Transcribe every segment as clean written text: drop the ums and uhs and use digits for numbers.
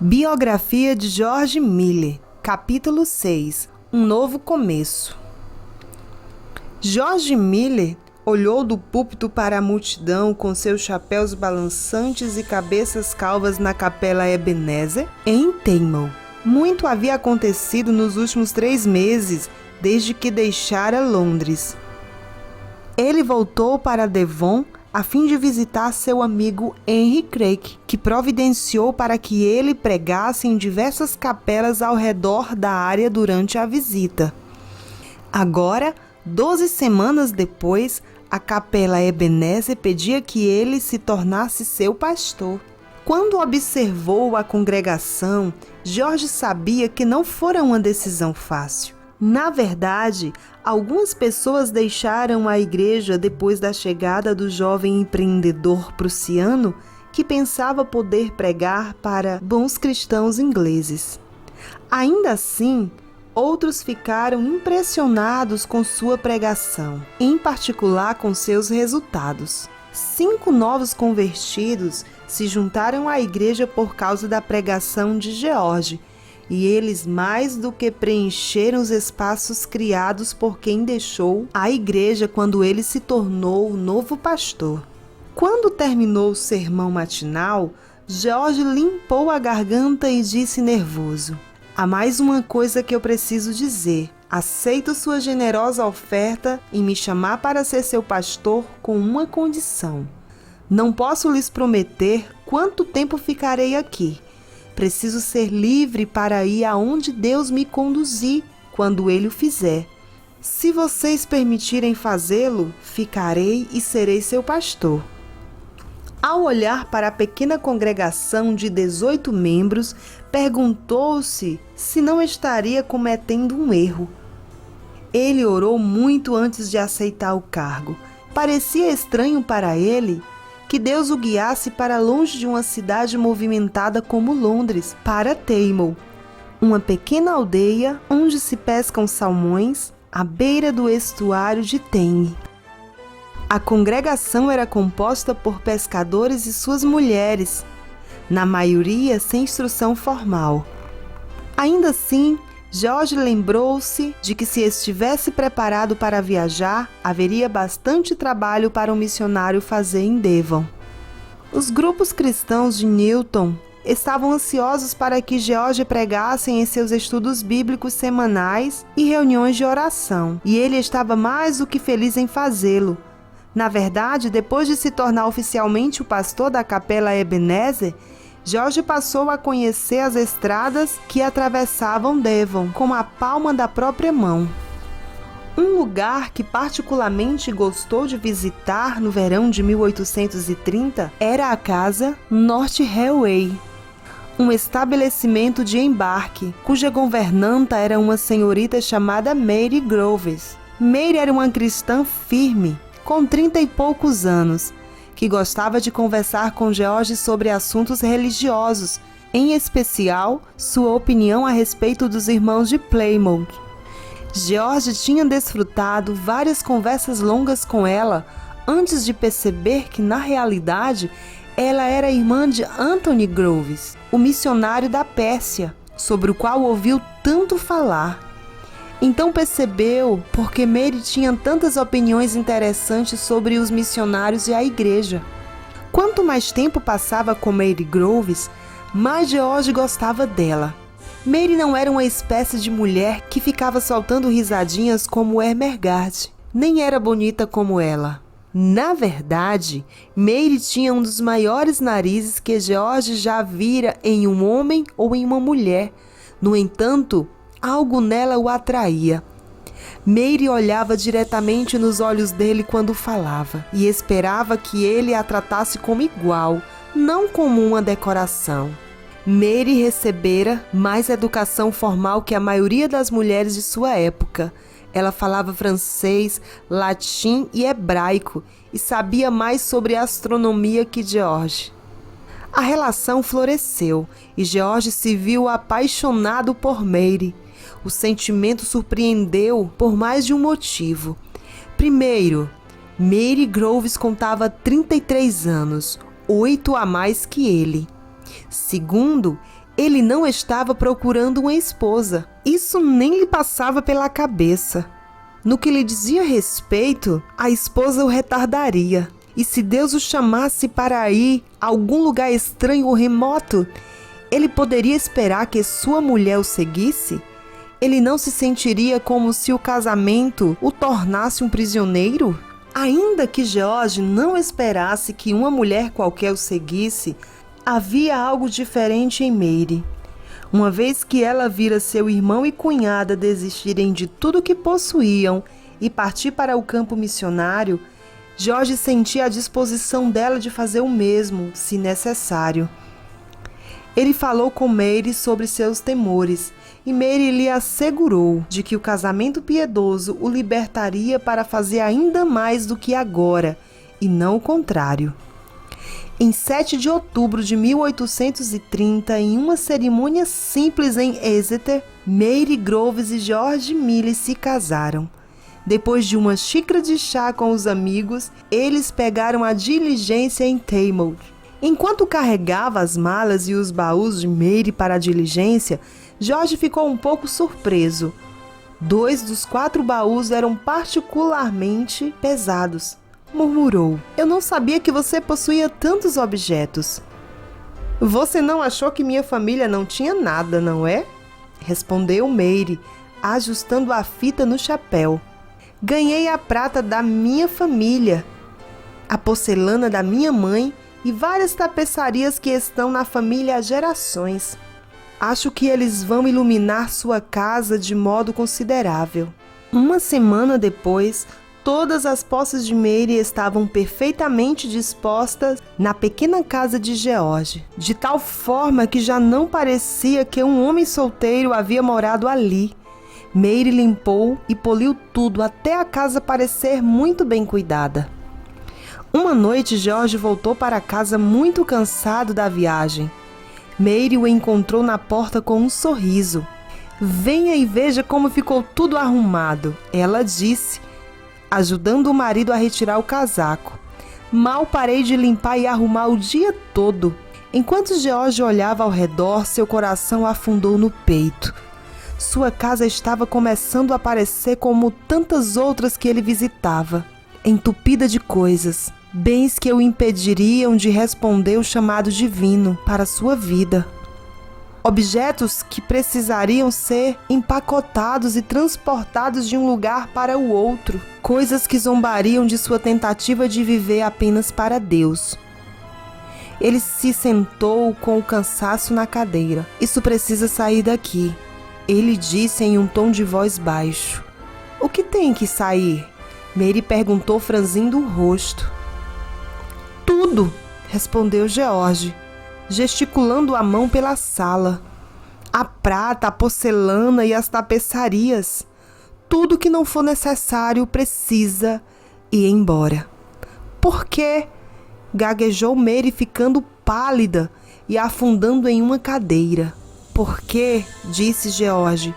Biografia de George Miller, capítulo 6, Um novo começo. George Miller olhou do púlpito para a multidão com seus chapéus balançantes e cabeças calvas na capela Ebenezer, em Tamworth. Muito havia acontecido nos últimos 3 meses, desde que deixara Londres. Ele voltou para Devon a fim de visitar seu amigo Henry Craik, que providenciou para que ele pregasse em diversas capelas ao redor da área durante a visita. Agora, 12 semanas depois, a capela Ebenezer pedia que ele se tornasse seu pastor. Quando observou a congregação, George sabia que não fora uma decisão fácil. Na verdade, algumas pessoas deixaram a igreja depois da chegada do jovem empreendedor prussiano que pensava poder pregar para bons cristãos ingleses. Ainda assim, outros ficaram impressionados com sua pregação, em particular com seus resultados. 5 novos convertidos se juntaram à igreja por causa da pregação de George, e eles mais do que preencheram os espaços criados por quem deixou a igreja quando ele se tornou o novo pastor. Quando terminou o sermão matinal, George limpou a garganta e disse nervoso: "Há mais uma coisa que eu preciso dizer. Aceito sua generosa oferta em me chamar para ser seu pastor com uma condição. Não posso lhes prometer quanto tempo ficarei aqui. Preciso ser livre para ir aonde Deus me conduzir quando Ele o fizer. Se vocês permitirem fazê-lo, ficarei e serei seu pastor." Ao olhar para a pequena congregação de 18 membros, perguntou-se se não estaria cometendo um erro. Ele orou muito antes de aceitar o cargo. Parecia estranho para ele que Deus o guiasse para longe de uma cidade movimentada como Londres, para Tamworth, uma pequena aldeia onde se pescam salmões à beira do estuário de Teme. A congregação era composta por pescadores e suas mulheres, na maioria sem instrução formal. Ainda assim, George lembrou-se de que, se estivesse preparado para viajar, haveria bastante trabalho para um missionário fazer em Devon. Os grupos cristãos de Newton estavam ansiosos para que George pregasse em seus estudos bíblicos semanais e reuniões de oração, e ele estava mais do que feliz em fazê-lo. Na verdade, depois de se tornar oficialmente o pastor da capela Ebenezer, George passou a conhecer as estradas que atravessavam Devon com a palma da própria mão. Um lugar que particularmente gostou de visitar no verão de 1830 era a casa North Railway, um estabelecimento de embarque, cuja governanta era uma senhorita chamada Mary Groves. Mary era uma cristã firme, com 30 e poucos anos, que gostava de conversar com George sobre assuntos religiosos, em especial sua opinião a respeito dos irmãos de Plymouth. George tinha desfrutado várias conversas longas com ela antes de perceber que, na realidade, ela era irmã de Anthony Groves, o missionário da Pérsia, sobre o qual ouviu tanto falar. Então percebeu por que Mary tinha tantas opiniões interessantes sobre os missionários e a igreja. Quanto mais tempo passava com Mary Groves, mais George gostava dela. Mary não era uma espécie de mulher que ficava soltando risadinhas como Ermengarde, nem era bonita como ela. Na verdade, Mary tinha um dos maiores narizes que George já vira em um homem ou em uma mulher. No entanto, algo nela o atraía. Mary olhava diretamente nos olhos dele quando falava e esperava que ele a tratasse como igual, não como uma decoração. Mary recebera mais educação formal que a maioria das mulheres de sua época. Ela falava francês, latim e hebraico e sabia mais sobre astronomia que George. A relação floresceu e George se viu apaixonado por Mary. O sentimento surpreendeu por mais de um motivo. Primeiro, Mary Groves contava 33 anos, 8 a mais que ele. Segundo, Ele não estava procurando uma esposa. Isso nem lhe passava pela cabeça. No que lhe dizia respeito, a esposa o retardaria. E se Deus o chamasse para ir a algum lugar estranho ou remoto, ele poderia esperar que sua mulher o seguisse? Ele não se sentiria como se o casamento o tornasse um prisioneiro? Ainda que George não esperasse que uma mulher qualquer o seguisse, havia algo diferente em Mary. Uma vez que ela vira seu irmão e cunhada desistirem de tudo que possuíam e partir para o campo missionário, George sentia a disposição dela de fazer o mesmo, se necessário. Ele falou com Mary sobre seus temores e Mary lhe assegurou de que o casamento piedoso o libertaria para fazer ainda mais do que agora, e não o contrário. Em 7 de outubro de 1830, em uma cerimônia simples em Exeter, Mary Groves e George Mills se casaram. Depois de uma xícara de chá com os amigos, eles pegaram a diligência em Teignmouth. Enquanto carregava as malas e os baús de Mary para a diligência, George ficou um pouco surpreso. 2 dos 4 baús eram particularmente pesados. Murmurou: "Eu não sabia que você possuía tantos objetos." "Você não achou que minha família não tinha nada, não é?" respondeu Mary, ajustando a fita no chapéu. "Ganhei a prata da minha família, a porcelana da minha mãe e várias tapeçarias que estão na família há gerações. Acho que eles vão iluminar sua casa de modo considerável." Uma semana depois, todas as posses de Mary estavam perfeitamente dispostas na pequena casa de George, de tal forma que já não parecia que um homem solteiro havia morado ali. Mary limpou e poliu tudo até a casa parecer muito bem cuidada. Uma noite, George voltou para casa muito cansado da viagem. Mary o encontrou na porta com um sorriso. "Venha e veja como ficou tudo arrumado," ela disse, ajudando o marido a retirar o casaco. "Mal parei de limpar e arrumar o dia todo." Enquanto George olhava ao redor, seu coração afundou no peito. Sua casa estava começando a parecer como tantas outras que ele visitava, entupida de coisas, bens que o impediriam de responder o chamado divino para sua vida. Objetos que precisariam ser empacotados e transportados de um lugar para o outro. Coisas que zombariam de sua tentativa de viver apenas para Deus. Ele se sentou com o cansaço na cadeira. "Isso precisa sair daqui," ele disse em um tom de voz baixo. "O que tem que sair?" Mary perguntou, franzindo o rosto. "Tudo," respondeu George, gesticulando a mão pela sala. "A prata, a porcelana e as tapeçarias. Tudo que não for necessário precisa ir embora." "Por quê?" gaguejou Mary, ficando pálida e afundando em uma cadeira. "Porque," disse George,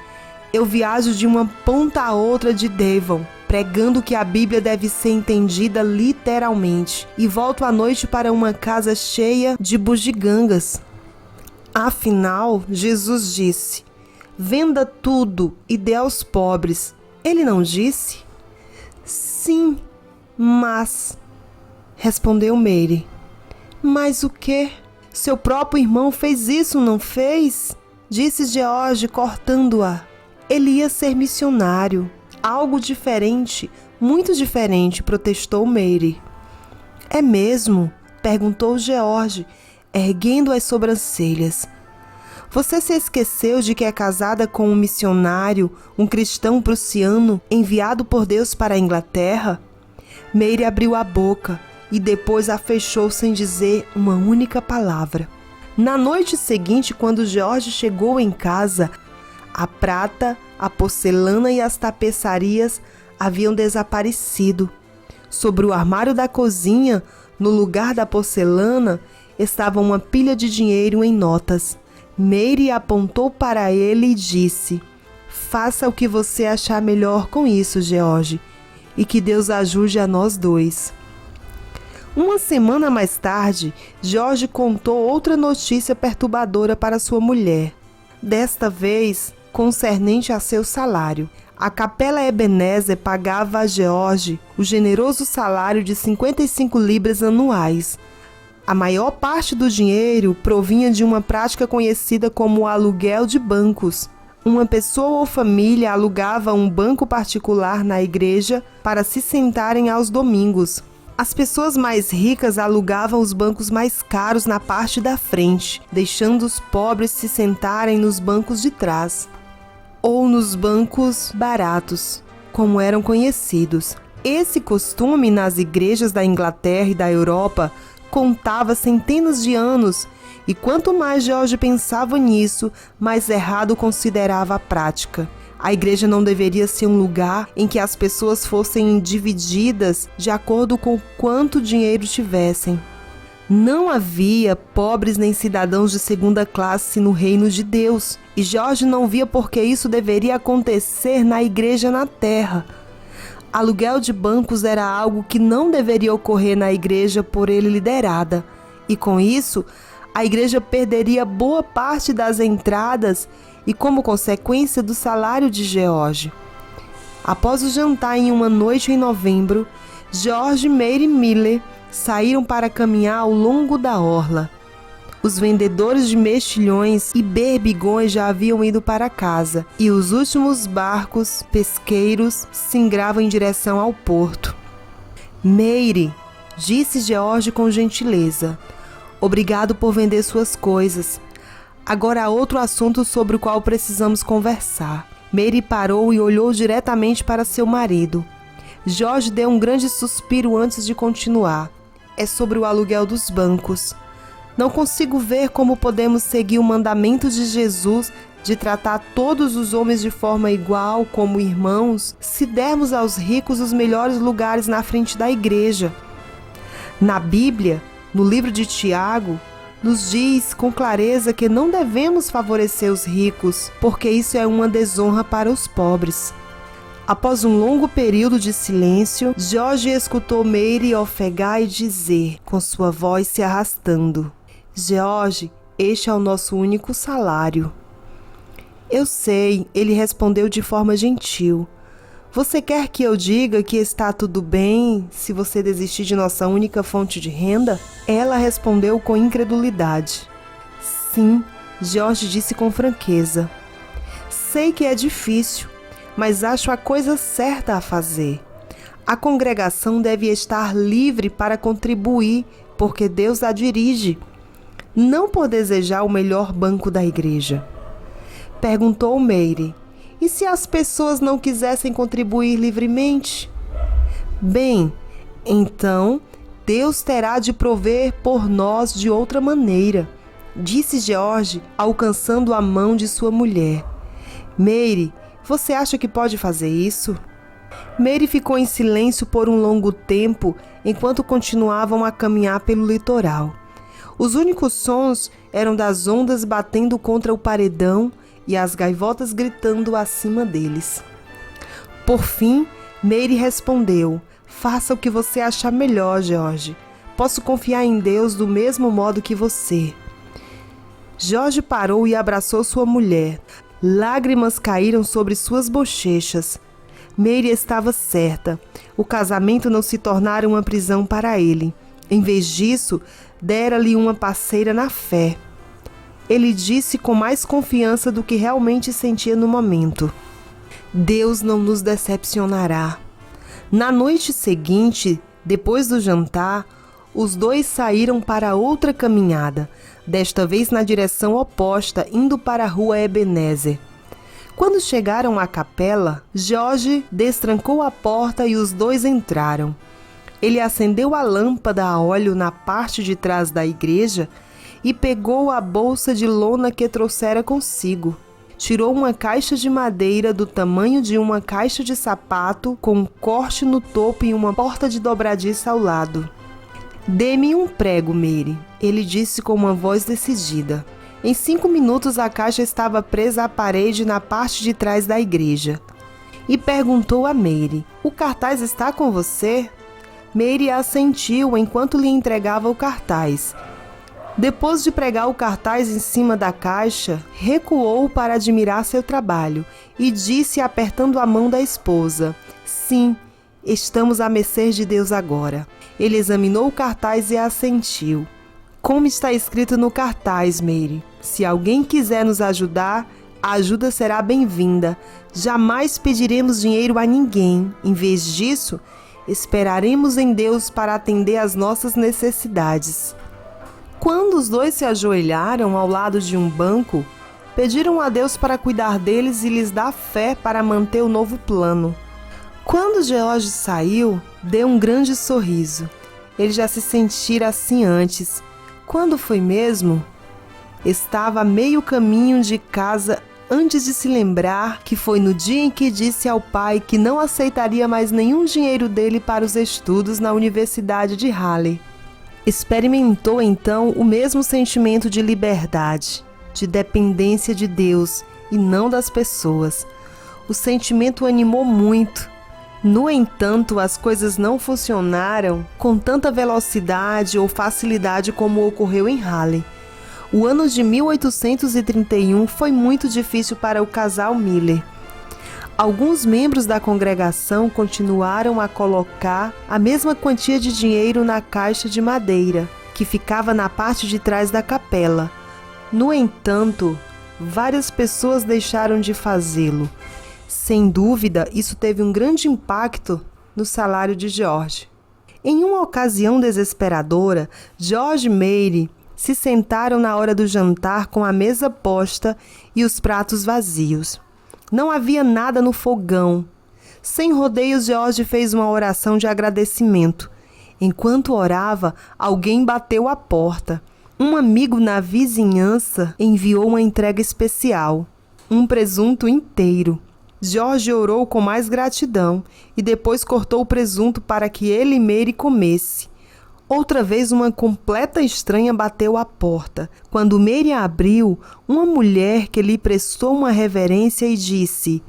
"eu viajo de uma ponta a outra de Devon, pregando que a Bíblia deve ser entendida literalmente, e volto à noite para uma casa cheia de bugigangas." Afinal, Jesus disse: "Venda tudo e dê aos pobres." Ele não disse? "Sim, mas..." respondeu Mary. "Mas o quê? Seu próprio irmão fez isso, não fez?" disse George, cortando-a. "Ele ia ser missionário." "Algo diferente, muito diferente," protestou Mary. "É mesmo?" perguntou George, erguendo as sobrancelhas. "Você se esqueceu de que é casada com um missionário, um cristão prussiano, enviado por Deus para a Inglaterra?" Mary abriu a boca e depois a fechou sem dizer uma única palavra. Na noite seguinte, quando George chegou em casa, a prata, a porcelana e as tapeçarias haviam desaparecido. Sobre o armário da cozinha, no lugar da porcelana, estava uma pilha de dinheiro em notas. Mary apontou para ele e disse: "Faça o que você achar melhor com isso, George, e que Deus ajude a nós dois." Uma semana mais tarde, George contou outra notícia perturbadora para sua mulher. Desta vez, concernente a seu salário. A Capela Ebenezer pagava a George o generoso salário de 55 libras anuais. A maior parte do dinheiro provinha de uma prática conhecida como o aluguel de bancos. Uma pessoa ou família alugava um banco particular na igreja para se sentarem aos domingos. As pessoas mais ricas alugavam os bancos mais caros na parte da frente, deixando os pobres se sentarem nos bancos de trás, ou nos bancos baratos, como eram conhecidos. Esse costume nas igrejas da Inglaterra e da Europa contava centenas de anos, e quanto mais George pensava nisso, mais errado considerava a prática. A igreja não deveria ser um lugar em que as pessoas fossem divididas de acordo com quanto dinheiro tivessem. Não havia pobres nem cidadãos de segunda classe no reino de Deus, e George não via por que isso deveria acontecer na igreja na terra. Aluguel de bancos era algo que não deveria ocorrer na igreja por ele liderada, e com isso, a igreja perderia boa parte das entradas e como consequência do salário de George. Após o jantar em uma noite em novembro, George, Mary e Miller saíram para caminhar ao longo da orla. Os vendedores de mexilhões e berbigões já haviam ido para casa e os últimos barcos pesqueiros singravam em direção ao porto. Mary, disse George com gentileza, obrigado por vender suas coisas. Agora há outro assunto sobre o qual precisamos conversar. Mary parou e olhou diretamente para seu marido. George deu um grande suspiro antes de continuar. É sobre o aluguel dos bancos. Não consigo ver como podemos seguir o mandamento de Jesus de tratar todos os homens de forma igual, como irmãos, se dermos aos ricos os melhores lugares na frente da igreja. Na Bíblia, no livro de Tiago, nos diz com clareza que não devemos favorecer os ricos, porque isso é uma desonra para os pobres. Após um longo período de silêncio, George escutou Mary ofegar e dizer, com sua voz se arrastando, George, este é o nosso único salário. Eu sei, ele respondeu de forma gentil. Você quer que eu diga que está tudo bem se você desistir de nossa única fonte de renda? Ela respondeu com incredulidade. Sim, George disse com franqueza. Sei que é difícil, mas acho a coisa certa a fazer. A congregação deve estar livre para contribuir, porque Deus a dirige, não por desejar o melhor banco da igreja. Perguntou Mary. E se as pessoas não quisessem contribuir livremente? Bem, então Deus terá de prover por nós de outra maneira, disse George, alcançando a mão de sua mulher. Mary, você acha que pode fazer isso? Mary ficou em silêncio por um longo tempo enquanto continuavam a caminhar pelo litoral. Os únicos sons eram das ondas batendo contra o paredão e as gaivotas gritando acima deles. Por fim, Mary respondeu, faça o que você achar melhor, George. Posso confiar em Deus do mesmo modo que você. George parou e abraçou sua mulher. Lágrimas caíram sobre suas bochechas. Mary estava certa. O casamento não se tornara uma prisão para ele. Em vez disso, dera-lhe uma parceira na fé. Ele disse com mais confiança do que realmente sentia no momento. Deus não nos decepcionará. Na noite seguinte, depois do jantar, os dois saíram para outra caminhada, desta vez na direção oposta, indo para a rua Ebenezer. Quando chegaram à capela, George destrancou a porta e os dois entraram. Ele acendeu a lâmpada a óleo na parte de trás da igreja e pegou a bolsa de lona que trouxera consigo. Tirou uma caixa de madeira do tamanho de uma caixa de sapato, com um corte no topo e uma porta de dobradiça ao lado. Dê-me um prego, Mary, ele disse com uma voz decidida. Em 5 minutos a caixa estava presa à parede na parte de trás da igreja. E perguntou a Mary, o cartaz está com você? Mary assentiu enquanto lhe entregava o cartaz. Depois de pregar o cartaz em cima da caixa, recuou para admirar seu trabalho e disse, apertando a mão da esposa: "Sim, estamos à mercê de Deus agora." Ele examinou o cartaz e assentiu. "Como está escrito no cartaz, Mary, se alguém quiser nos ajudar, a ajuda será bem-vinda. Jamais pediremos dinheiro a ninguém. Em vez disso, esperaremos em Deus para atender às nossas necessidades." Quando os dois se ajoelharam ao lado de um banco, pediram a Deus para cuidar deles e lhes dar fé para manter o novo plano. Quando George saiu, deu um grande sorriso. Ele já se sentira assim antes. Quando foi mesmo? Estava a meio caminho de casa antes de se lembrar que foi no dia em que disse ao pai que não aceitaria mais nenhum dinheiro dele para os estudos na Universidade de Raleigh. Experimentou então o mesmo sentimento de liberdade, de dependência de Deus e não das pessoas. O sentimento o animou muito. No entanto, as coisas não funcionaram com tanta velocidade ou facilidade como ocorreu em Raleigh. O ano de 1831 foi muito difícil para o casal Miller. Alguns membros da congregação continuaram a colocar a mesma quantia de dinheiro na caixa de madeira, que ficava na parte de trás da capela. No entanto, várias pessoas deixaram de fazê-lo. Sem dúvida, isso teve um grande impacto no salário de George. Em uma ocasião desesperadora, George e Mary se sentaram na hora do jantar com a mesa posta e os pratos vazios. Não havia nada no fogão. Sem rodeios, George fez uma oração de agradecimento. Enquanto orava, alguém bateu à porta. Um amigo na vizinhança enviou uma entrega especial, um presunto inteiro. George orou com mais gratidão e depois cortou o presunto para que ele e Mary comesse. Outra vez uma completa estranha bateu à porta. Quando Mary abriu, uma mulher que lhe prestou uma reverência e disse: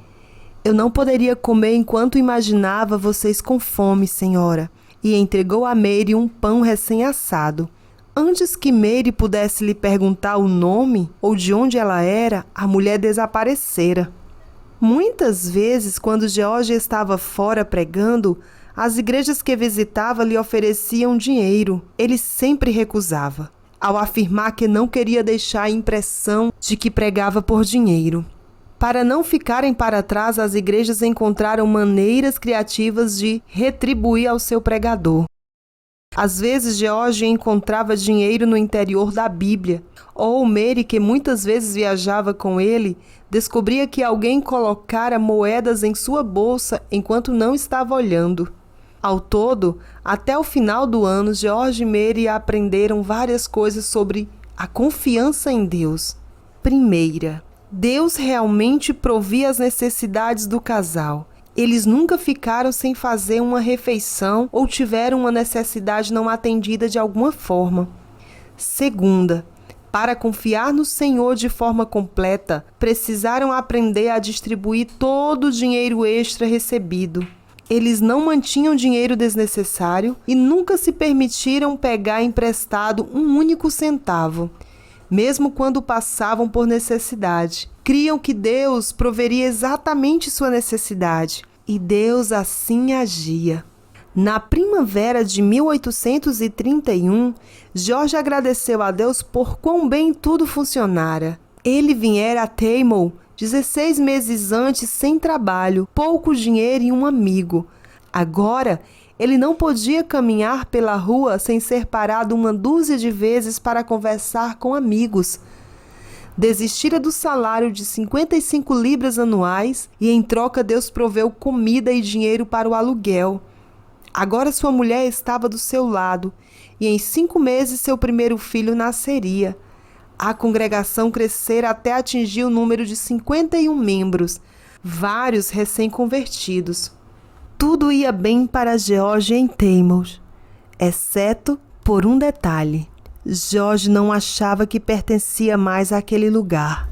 "Eu não poderia comer enquanto imaginava vocês com fome, senhora." E entregou a Mary um pão recém-assado. Antes que Mary pudesse lhe perguntar o nome ou de onde ela era, a mulher desaparecera. Muitas vezes, quando George estava fora pregando, as igrejas que visitava lhe ofereciam dinheiro. Ele sempre recusava, ao afirmar que não queria deixar a impressão de que pregava por dinheiro. Para não ficarem para trás, as igrejas encontraram maneiras criativas de retribuir ao seu pregador. Às vezes, George encontrava dinheiro no interior da Bíblia, ou Mary, que muitas vezes viajava com ele, descobria que alguém colocara moedas em sua bolsa enquanto não estava olhando. Ao todo, até o final do ano, George e Mary aprenderam várias coisas sobre a confiança em Deus. Primeira, Deus realmente provia as necessidades do casal. Eles nunca ficaram sem fazer uma refeição ou tiveram uma necessidade não atendida de alguma forma. Segunda, para confiar no Senhor de forma completa, precisaram aprender a distribuir todo o dinheiro extra recebido. Eles não mantinham dinheiro desnecessário e nunca se permitiram pegar emprestado um único centavo, mesmo quando passavam por necessidade. Criam que Deus proveria exatamente sua necessidade, e Deus assim agia. Na primavera de 1831, George agradeceu a Deus por quão bem tudo funcionara. Ele viera a Taymor 16 meses antes sem trabalho, pouco dinheiro e um amigo. Agora, ele não podia caminhar pela rua sem ser parado uma dúzia de vezes para conversar com amigos. Desistira do salário de 55 libras anuais e, em troca, Deus proveu comida e dinheiro para o aluguel. Agora sua mulher estava do seu lado e em 5 meses seu primeiro filho nasceria. A congregação crescera até atingir o número de 51 membros, vários recém-convertidos. Tudo ia bem para George em Taymor, exceto por um detalhe. George não achava que pertencia mais àquele lugar.